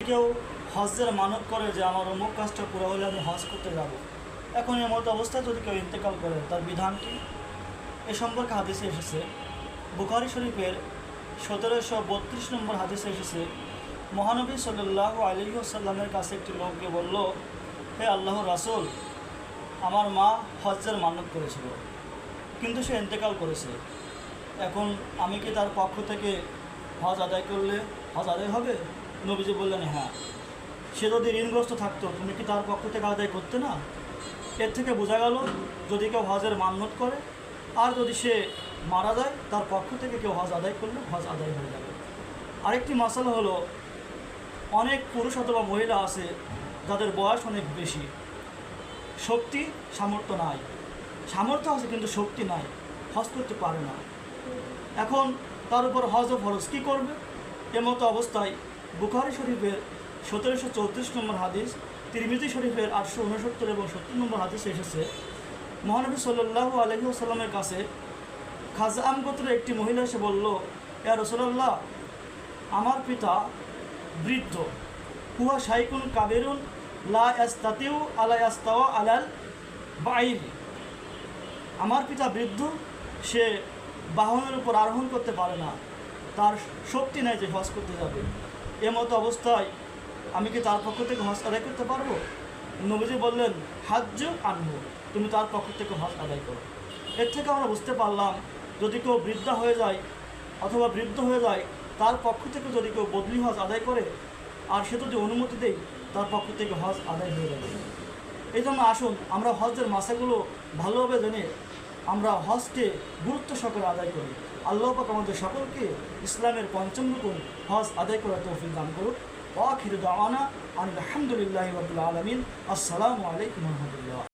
কেউ হজের মানত করে যে আমার অমুক কাজটা পুরো হলে আমি হজ করতে যাব, এখন এর মতো অবস্থায় যদি কেউ ইন্তেকাল করে তার বিধান কি? এ সম্পর্কে হাদিসে এসেছে, বুখারী শরীফের 1732 নম্বর হাদিসে এসেছে, মহানবী সাল্লাল্লাহু আলাইহি ওয়াসাল্লামের কাছে একটি লোক গিয়ে বলল, হে আল্লাহর রাসূল, আমার মা হজ্জের মানত করেছিল কিন্তু সে ইন্তেকাল করেছে, এখন আমি কি তার পক্ষ থেকে হজ আদায় করলে হজ আদায় হবে? নবীজি বললেন, হ্যাঁ। সে যদি ঋণগ্রস্ত থাকতো তুমি কি তার পক্ষ থেকে আদায় করতে না? এর থেকে বোঝা গেল যদি কেউ হজের মান্যত করে আর যদি সে মারা যায় তার পক্ষ থেকে কেউ হজ আদায় করলে হজ আদায় হয়ে যাবে। আরেকটি মশলা হলো, অনেক পুরুষ অথবা মহিলা আছে যাদের বয়স অনেক বেশি, শক্তি সামর্থ্য নাই, সামর্থ্য আছে কিন্তু শক্তি নাই, হজ করতে পারে না। এখন তার উপর হজ ও ফরজ কী করবে? এমতো অবস্থায় বুখারী শরীফের 1734 নম্বর হাদিস, তিরমিজি শরীফের 869 এবং 70 নম্বর হাদিসে এসেছে, মহানবী সাল্লাল্লাহু আলাইহি ওয়াসাল্লামের কাছে খাজআম গোত্রের একটি মহিলা এসে বলল, ইয়া রাসূলুল্লাহ, আমার পিতা বৃদ্ধ, হুয়া শাইকুন কাবিরুন লা ইয়াস্তাতিউ আলা ইয়াস্তাওয়া আলাল বাইর। আমার পিতা বৃদ্ধ, সে বাহনের উপর আরোহণ করতে পারে না, তার শক্তি নেই যে হজ করতে যাবে। এমতো অবস্থায় আমি কি তার পক্ষ থেকে হজ আদায় করতে পারবো? নবীজি বললেন, হাজ্জ আনহু, তুমি তার পক্ষ থেকে হজ আদায় করো। এর থেকে আমরা বুঝতে পারলাম, যদি কেউ বৃদ্ধা হয়ে যায় অথবা বৃদ্ধ হয়ে যায়, তার পক্ষ থেকে যদি কেউ বদলি হজ আদায় করে আর সে যদি অনুমতি দেয়, তার পক্ষ থেকে হজ আদায় হয়ে যাবে। এই জন্য আসুন আমরা হজের মাসাগুলো ভালোভাবে জেনে আমরা হজকে গুরুত্ব সহকারে আদায় করি। আল্লাহ পাক আমাদের সকলকে ইসলামের পঞ্চম রুকুন হজ আদায় করার তৌফিক দান করুক। ওয়া আখিরু দাওয়ানা আলহামদুলিল্লাহি রাব্বিল আলামিন। আসসালামু আলাইকুম ওয়া রাহমাতুল্লাহ।